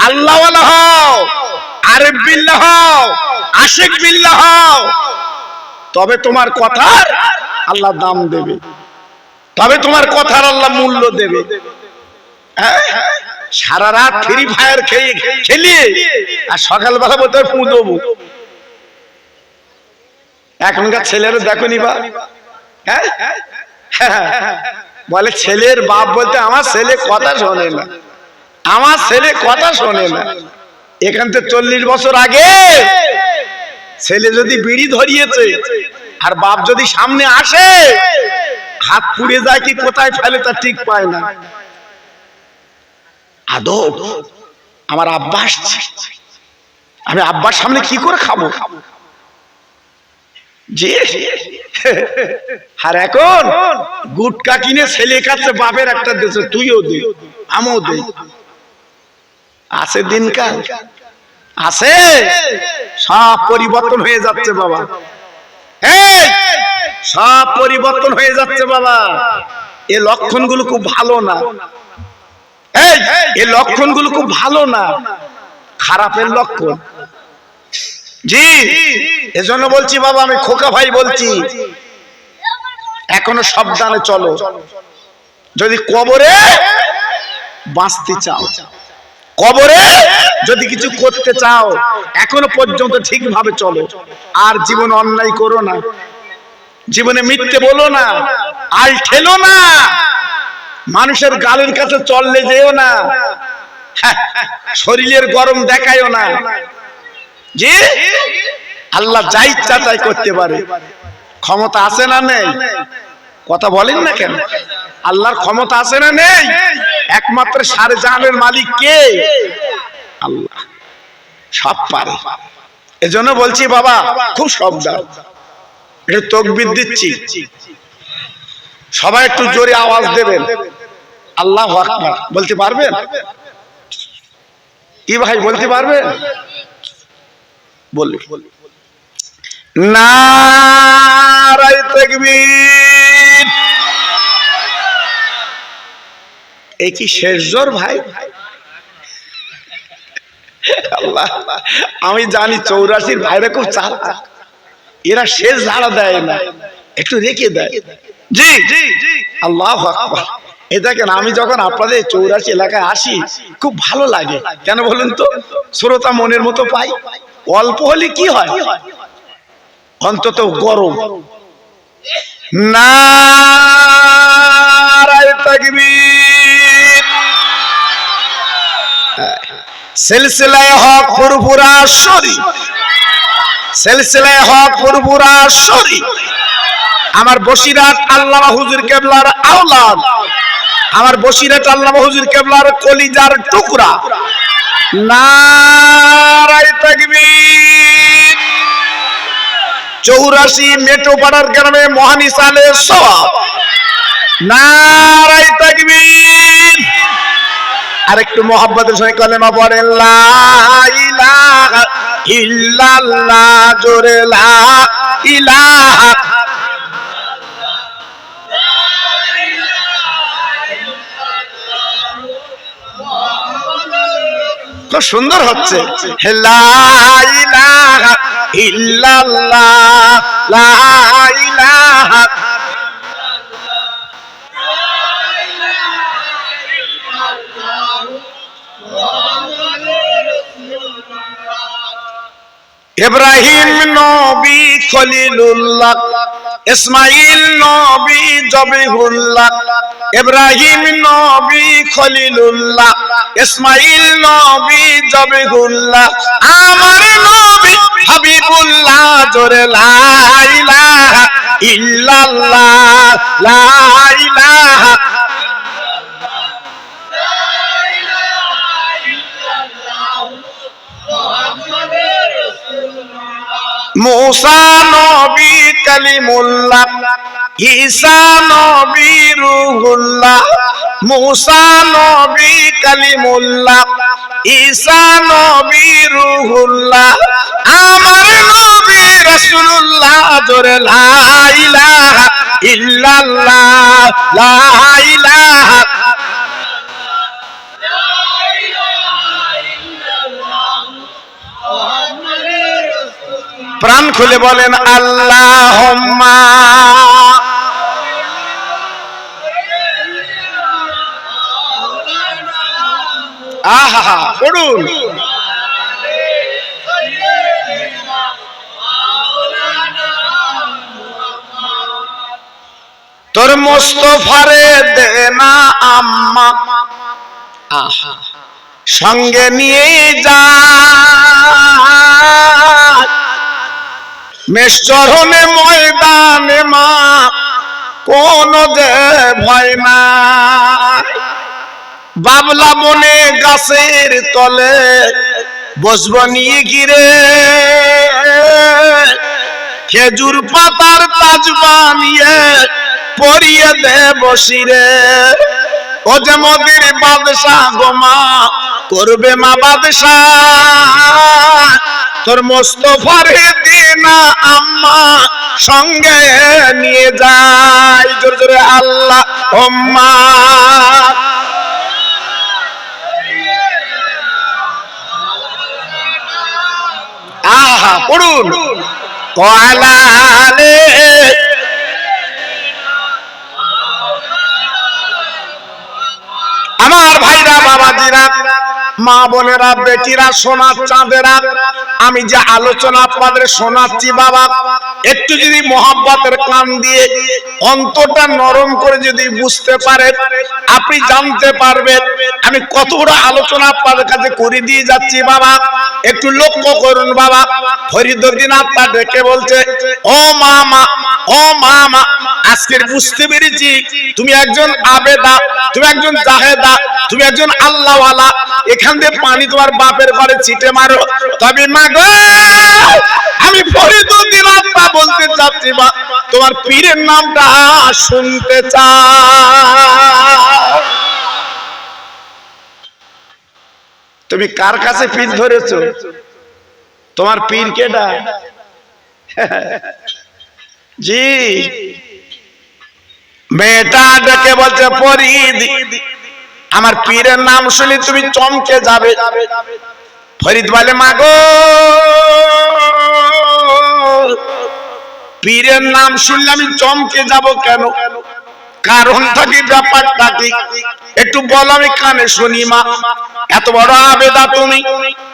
আল্লাহওয়ালা হও, আরিফ বিল্লাহ হও, আশিক বিল্লাহ হও, তবে তোমার কথার আল্লাহ দাম দেবে, তবে তোমার কথার আল্লাহ মূল্য দেবে। সারা রাত ফ্রি ফায়ার খেলিয়ে আর সকালবেলা বলতে ফু দেবো। এখনকার ছেলেরা দেখো নি বা, বলে ছেলের বাপ বলতে আমার ছেলে কথা শোনে না, আমার ছেলে কথা শোনে না। এখান থেকে 40 বছর আগে ছেলে যদি বিড়ি ধরিয়েছে আর বাপ যদি সামনে আসে, হাত পুড়ে যায় কি কোথায় ফেলে তা ঠিক পায় না। আদব আমার আব্বা আসছে, আমি আব্বার সামনে কি করে খাবো? জি, আর এখন গুটকা কিনে ছেলে কাছে বাপের একটা দেশে, তুইও দে আমিও দে। আছে দিনকাল, আছে, সব পরিবর্তন হয়ে যাচ্ছে বাবা, সব পরিবর্তন হয়ে যাচ্ছে বাবা। এই লক্ষণগুলো খুব ভালো না, এই লক্ষণগুলো খুব ভালো না, খারাপের লক্ষণ। জি, এজন্য বলছি বাবা, আমি খোকা ভাই বলছি, এখনো সাবধানে চলো। যদি কবরে বাঁচতে চাও, কবরে যদি কিছু করতে চাও, এখনো পর্যন্ত ঠিকভাবে চলো। আর জীবনে অন্যায় করো না, জীবনে মিথ্যে বলো না, আল ঠেলো না, মানুষের গালের কাছে চললে যেও না, শরীরের গরম দেখায়ও না। জি, আল্লাহ যা ইচ্ছা তাই করতে পারে, ক্ষমতা আছে না নেই? কথা বলেন না কেন? আল্লাহর ক্ষমতা আছে না নেই? একমাত্র সারে জাহানের মালিক কে? আল্লাহ, সব পারে। এজন্য বলছি বাবা, খুব সাবধান। একটু তাকবীর দিচ্ছি, সবাই একটু জোরে আওয়াজ দেবেন, আল্লাহু আকবার বলতে পারবেন? কি ভাই বলতে পারবেন? বলি, নারায়ে তাকবীর। এই কি শেষ জোর ভাই? আল্লাহ, আমি জানি 84 ভাইরা খুব চালাক, এরা শেষ ঝাড়া দেয় না, একটু রেখে দেয়। জি, আল্লাহু আকবার। এই দেখেন, আমি যখন আপনাদের 84 এলাকায় আসি খুব ভালো লাগে। কেন বলুন তো? শ্রোতা মনের মতো পাই। অল্প হলে কি হয়, অন্তত গরম। নারায়ে তাকবীর। সিলসিলায়ে হক ফুরফুরা শরীফ, সিলসিলায়ে হক ফুরফুরা শরীফ। আমার বসিরাত আল্লামা হুজুর কেবলার আওলাদ, আমার বসিরাত আল্লামা হুজুর কেবলার কলিজার টুকরা। নারায়ে তাকবীর। 84 মেটোপাড়ার গ্রামে মহানিসালে সওয়াব। নারায়ে তাকবীর। আর একটু মোহাব্বতের সঙ্গে কলেমা পড়েন, লা ইলাহা ইল্লাল্লাহ, জোরে লা ইলাহা। খুব সুন্দর হচ্ছে, লা ইলাহা ইল্লাল্লাহ, লা ইলাহা। ইব্রাহিম নবী খলিলুল্লাহ, ইসমাইল নবী জবিহুল্লাহ, ইব্রাহিম নবী খলিলুল্লাহ, ইসমাইল নবী জবিহুল্লাহ, আমার নবী হাবিবুল্লাহ। জোরে লা ইলাহা ইল্লাল্লাহ, লা ইলাহা মুসা নবী কালিমুল্লাহ, ঈসা নবী রূহুল্লাহ, মুসা নবী কালিমুল্লাহ, ঈসা নবী রূহুল্লাহ, আমার নবী রাসূলুল্লাহ। জোরে লা ইলাহা ইল্লাল্লাহ, লা ইলাহা প্রাণ খুলে বলেন আল্লাহুম্মা। আহা পড়ুন। তোর মুস্তাফারে দে না আম্মা, আহা সঙ্গে নিয়ে যা, মেষচরণে ময়দানে মা কোন যে ভয় নাই। বাবলা বনে গাছের তলে বসব নিয়ে ঘিরে, খেজুর পাতার তাজ বানিয়ে পরিয়ে দে বসিরে। ও যে মদির বাদশা গোমা করবে মা বাদশা, তোর মুস্তাফারে দিনা আম্মা সঙ্গে নিয়ে যাই। জোরে জোরে আল্লাহুম্মা। আহা পড়ুন। ওয়ালালে আমার ভাইরা বাবাজিরা মা বোনেরা বেটিরা সোনার চাঁদেরা, আমি যে আলোচনা আপনাদের শোনাচ্ছি বাবা, একটু যদি মহব্বতের কান দিয়ে অন্তরটা নরম করে যদি বুঝতে পারেন, আপনি জানতে পারবেন আমি কত বড় আলোচনা আপনাদের কাছে করে দিয়ে যাচ্ছি বাবা। একটু লক্ষ্য করুন বাবা। ফরিদউদ্দিন আত্মা ডেকে বলছে, ও মামা, ও মামা, আজকের বুঝতে পেরেছি তুমি একজন আবেদা, তুমি একজন জাহেদা, তুমি একজন আল্লাহওয়ালা। এখান দিয়ে পানি তোমার বাপের ঘরে ছিটে মারো। তবে মা গো, আমি ফরিদউদ্দিন আত্মা বলতে চাচ্ছি মা, তোমার পীরের নামটা শুনতে চাই। তুমি কার কাছে পীর ধরেছো? তোমার পীর কেডা? জি মেয়েটা ডেকে বলছে, ফরিদ আমার পীরের নাম শুনে তুমি চমকে যাবে। ফরিদ বলে, মা গো, পীরের নাম শুনলে আমি চমকে যাব কেন? কারণটা কি, ব্যাপারটা কি একটু বল, আমি কানে শুনি মা। এত বড় আবেদা তুমি,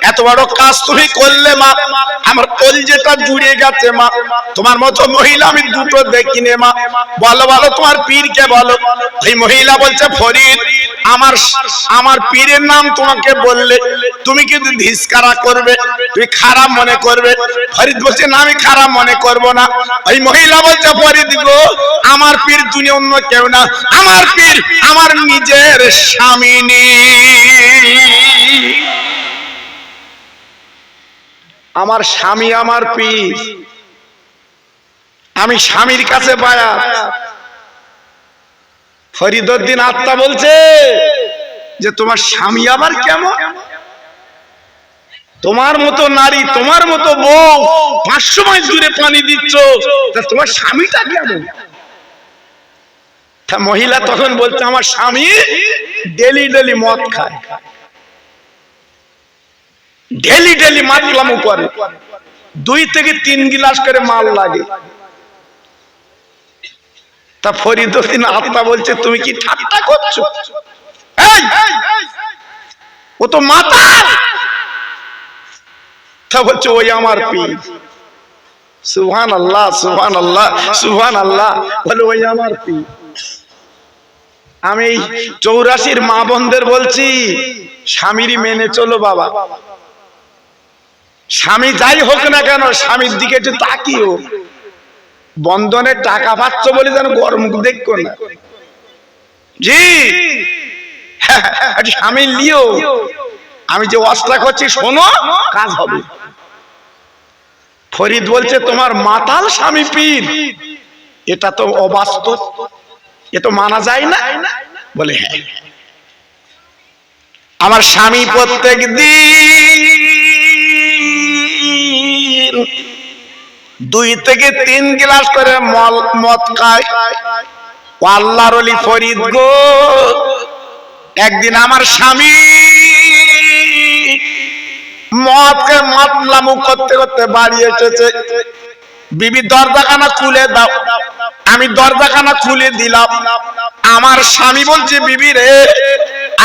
এত বড় কাজ তুমি করলে মা, আমার কলিজাটা জুড়ে গেছে মা। তোমার মতো মহিলা আমি দুটো দেখিনি মা। বলো বলো তোমার পীরকে বলো। ওই মহিলা বলছে, ফরিদ আমার পীরের নাম তোমাকে বললে তুমি কিন্তু ধিস্কারা করবে, তুমি খারাপ মনে করবে। ফরিদ বলছে, না আমি খারাপ মনে করব না। ওই মহিলা বলছে, ফরিদ গো, আমার পীর তুমি অন্য কেউ না, আমার পীর আমার নিজের স্বামিনী। আমার স্বামী আমার পীর, আমি স্বামীর কাছে বায়াত। ফরিদউদ্দিন আত্মা বলছে যে তোমার স্বামী আবার কেমন? তোমার মতো নারী, তোমার মতো বউ 500 মাইল দূরে পানি দিচ্ছ, তা তোমার স্বামীটা কেমন? তা মহিলা তখন বলছে, আমার স্বামী ডেলি ডেলি মদ খায়, ডেলি ডেলি মাতলামো করে, 2 থেকে 3 গিলাস করে মাল লাগে। তা ফরিদউদ্দিন আত্মা বলছে, তুমি কি ঠাট্টা করছো? ও তো মাতাল। তা বলছে, ওই আমার পীর। সুবহানাল্লাহ সুবহানাল্লাহ সুবহানাল্লাহ। বলে ওই আমার পীর। আমি 84 মা বোনদের বলছি, স্বামীরই মেনে চলো বাবা। স্বামী যাই হোক না কেন, স্বামীর দিকে একটু তাকিও। বন্ধনের টাকা পাচ্ছ বলে যেন গরম মুখ দেখো না। জি স্বামী লিও, আমি যে অস্ত্র করছি শোনো, কাজ হবে। ফরিদ বলছে তোমার মাতাল স্বামী পীর, এটা তো অবাস্তব, এ তো মানা যায় না। বলে হ্যাঁ, আমার স্বামী প্রত্যেক দিন 2 থেকে 3 গ্লাস করে মদ খায়। আল্লাহর ওলি ফরিদ গো, একদিন আমার স্বামী মদকে মাতলামু করতে করতে বাড়ি এসেছে। বিবি দরজাখানা খুলে দাও। আমি দরজাখানা খুলে দিলাম। আমার স্বামী বলছে বিবি রে,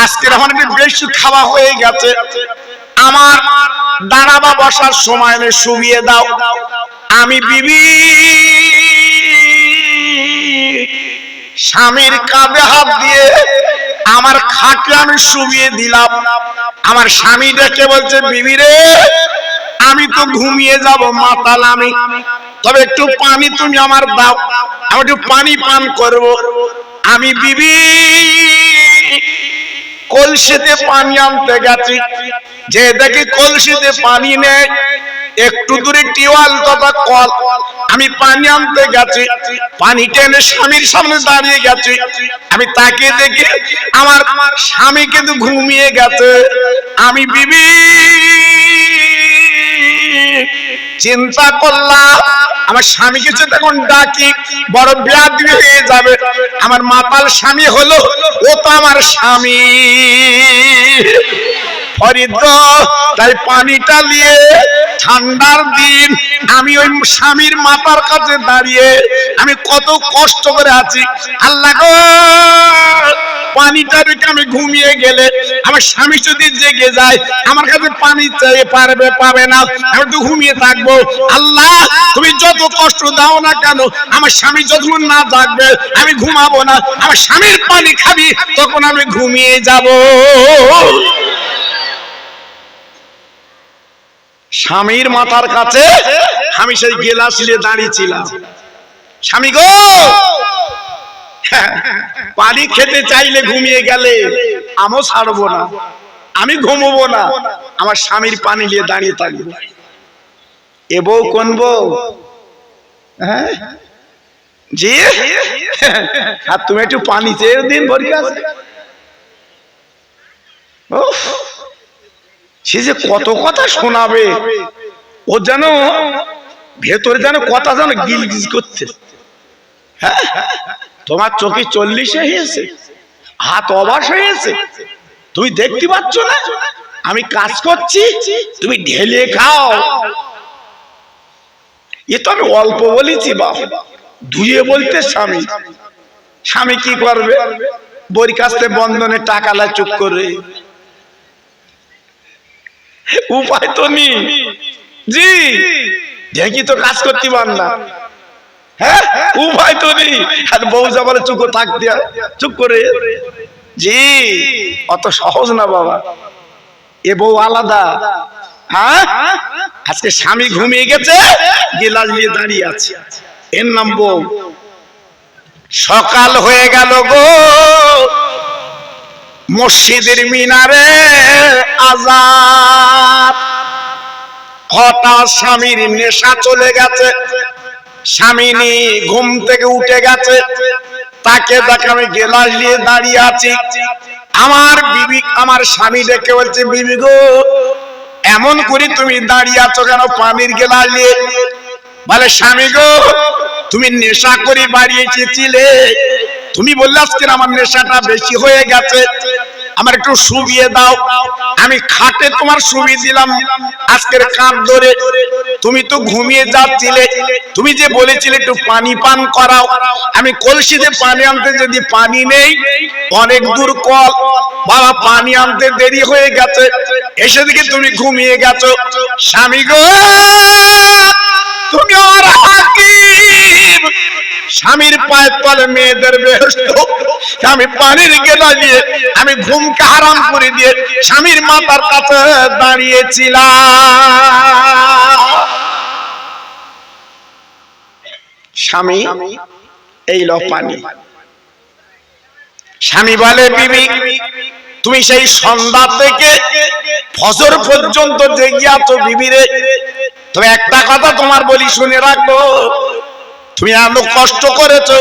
আজকে এখন একটু বেশি খাওয়া হয়ে গেছে, আমার দাঁড়াবা বসার সময় নেই, শুইয়ে দাও। আমি বিবি স্বামীর কাঁধে হাত দিয়ে আমার খাটে আমি শুইয়ে দিলাম। আমার স্বামী ডেকে বলছে বিবি রে, আমি তো ঘুমিয়ে যাব, মাতাল আমি, তবে একটু পানি তুমি আমার দাও, আমি একটু পানি পান করব। আমি বিবি কলসিতে পানি আনতে গেছি, যে দেখি কলসিতে পানি নেই, একটু দূরে টিওয়াল তথা কল, আমি পানি আনতে গেছি, পানি টেনে স্বামীর সামনে দাঁড়িয়ে গেছি। আমি তাকে দেখি আমার স্বামী কিন্তু ঘুমিয়ে গেছে। আমি বিবি চিন্তা করলাম, আমার স্বামীকে যে তখন ডাকি বড় ব্যাধি হয়ে যাবে। আমার মাতাল স্বামী হলো, ও তো আমার স্বামী। ফরিদ তাই পানিটা নিয়ে ঠান্ডার দিন আমি ওই স্বামীর মাথার কাছে দাঁড়িয়ে আমি কত কষ্ট করে আছি। আল্লাহ গো, পানিটা রেখে আমি ঘুমিয়ে গেলে আমার স্বামী যদি জেগে যায়, আমার কাছে পানি চাইয়ে পারবে, পাবে না, আমি তো ঘুমিয়ে থাকবো। আল্লাহ তুমি যত কষ্ট দাও না কেন, আমার স্বামী যতক্ষণ না জাগবে আমি ঘুমাবো না। আমার স্বামীর পানি খাবি, তখন আমি ঘুমিয়ে যাব। স্বামীর মাথার কাছে আমি সেই গেলাস নিয়ে দাঁড়িয়েছিলাম। স্বামী গো, পানি খেতে চাইলে ঘুমিয়ে গেলে আমিও ছাড়বো না, আমি ঘুমবো না, আমার স্বামীর পানি নিয়ে দাঁড়িয়ে থাকবো। এ বউ কোন বউ? হ্যাঁ জি, আর তুমি একটু পানি চেয়ে দিন ভরি আছে। সে যে কত কথা শোনাবে, ও যেন ভেতরে যেন কথা যেন গিলগিজ করতে। হ্যাঁ, তোমার চোখে 40 হয়েছে, হাত অবাস হয়েছে, তুমি দেখতে পাচ্ছ না আমি কাজ করছি, তুমি ঢেলে খাও। এ তো আমি অল্প বলেছি বাপ, ধুয়ে বলতে স্বামী। স্বামী কি করবে? বই কাছতে বন্ধনে টাকা লাই চুপ করে, উপায় তো নেই। জি দেখি তো কাজ করতে পার না, হ্যাঁ উপায় তো নেই। আর বউ যা বলে চুপ থাক দিয়া চুপ করে। জি অত সহজ না বাবা, এ বউ আলাদা। হ্যাঁ আজকে স্বামী ঘুমিয়ে গেছে, গিলাস নিয়ে দাঁড়িয়ে আছে, এর নাম বউ। সকাল হয়ে গেল গো, মসজিদের মিনারে আযান। হঠাৎ স্বামীর নেশা চলে গেছে, স্বামী ঘুম থেকে উঠে গেছে, তাকে দেখে আমি গেলাস নিয়ে দাঁড়িয়ে আছি। আমার বিবি, আমার স্বামী ডেকে বলছে বিবি গো, এমন করে তুমি দাঁড়িয়ে আছো কেন পানির গেলাস নিয়ে? বলে স্বামী গো, তুমি নেশা করে বাড়ি এসেছিলে, তুমি বললে আজকে আমার নেশাটা বেশি হয়ে গেছে, আমার একটু শুবিয়ে দাও। আমি খাটে তোমার শুবিয়ে দিলাম আজকের কাঁধ ধরে, তুমি তো ঘুমিয়ে যাচ্ছিলে, তুমি যে বলেছিলে একটু পানি পান করাও, আমি কলসিতে পানি আনতে যদি পানি নেই, অনেক দূর কল, বাবা পানি আনতে দেরি হয়ে গেছে, এসে দেখি তুমি ঘুমিয়ে গেছো। স্বামী গো, তুমি আমার হাকিম। স্বামীর পায়ের তলে মেয়েদের বেহেশত, আমি পানির গেলা দিয়ে আমি ঘুমকে হারাম করে দিয়ে স্বামীর মাথার কাছে দাঁড়িয়েছিলাম। স্বামী এই লো পানি। স্বামী বলে বিবি তুমি সেই সন্ধ্যা থেকে ফজর পর্যন্ত জেগে আছো বিবিরে, তবে একটা কথা তোমার বলি শুনে রাখো, তুমি এত কষ্ট করেছো,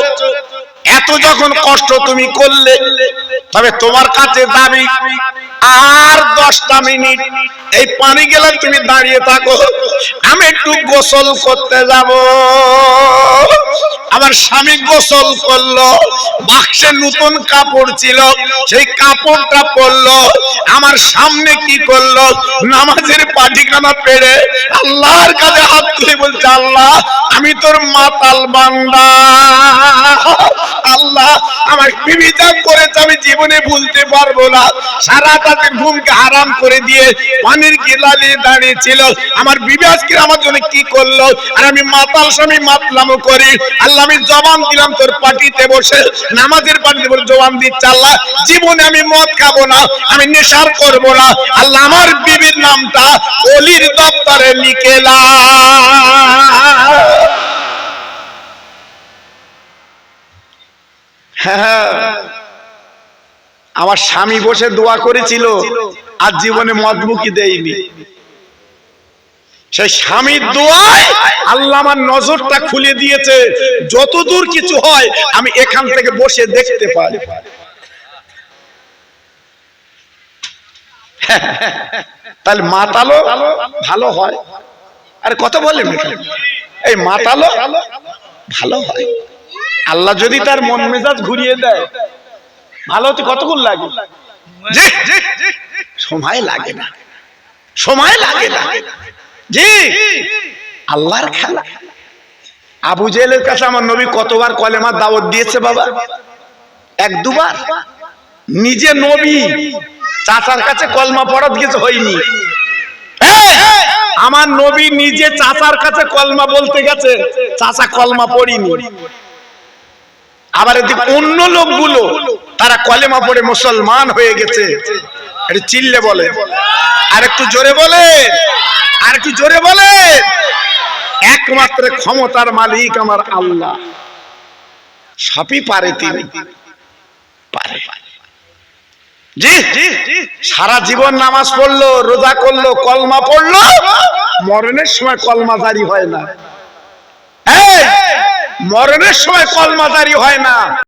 এত যখন কষ্ট তুমি করলে, তবে তোমার কাছে দাবি আর 10টা মিনিট এই পানি গেলে তুমি দাঁড়িয়ে থাকো, আমি একটু গোসল করতে যাব। আমার স্বামী গোসল করলো, বাক্সে নতুন কাপড় ছিল, সেই কাপড়টা পরলো, আমার সামনে কি করলো, নামাজের পাটিখানা পেড়ে আল্লাহর কাছে হাত তুলে বলছে, আল্লাহ আমি তোর মাতাল বান্দা, আল্লাহ আমার বিবি যা করেছে আমি জীবনে ভুলতে পারবো না। সারা রাতের ঘুমকে হারাম করে দিয়ে পানির গিলা নিয়ে দাঁড়িয়েছিল, আমার বিবি আজকে আমার জন্য কি করলো, আর আমি মাতাল স্বামী মাতলামো করি। আল্লাহ আমি জবান দিলাম তোর পাটিতে বসে, নামাজের পাটিতে বসে জবান দিচ্ছি, আল্লাহ জীবনে আমি মদ খাবো না, আমি নেশার করবো না। আল্লাহ আমার বিবির নামটা ওলির দপ্তরে লিখে না। হ্যাঁ, আমার স্বামী বসে দোয়া করেছিল, আর জীবনে মদমুখী দেয়নি। সেই স্বামীর দোয়ায় আল্লাহ আমার নজরটা খুলে দিয়েছে, যতদূর কিছু হয় আমি এখান থেকে বসে দেখতে পাই। তাহলে মাতালো ভালো হয়, আর কত বলেন এই মাতালো ভালো হয়। আল্লাহ যদি তার মন মেজাজ ঘুরিয়ে দেয়, ভালো হতে কতক্ষণ লাগে? সময় লাগে না, সময় লাগে না। জি, আল্লাহর খেলা। আবু জেহেলের কাছে আমার নবী কতবার কলেমার দাওয়াত দিয়েছে বাবা? 1-2 বার। নিজে নবী চাচার কাছে কলমা পড়া দিয়েছে, হয়নি। আমার নবী নিজে চাচার কাছে কলমা বলতে গেছে, চাচা কলমা পড়িনি। আবার এদিকে অন্য লোকগুলো তারা কলেমা পড়ে মুসলমান হয়ে গেছে। একটু চিল্লে বলে, আর একটু জোরে বলে, আর একটু জোরে বলে। একমাত্র ক্ষমতার মালিক আমার আল্লাহ, সবই পারে, তিনি পারে। জি, সারা জীবন নামাজ পড়লো, রোজা করলো, কলমা পড়লো, মরণের সময় কলমা জারি হয় না। মরণের সময় কলমা জারি হয় না।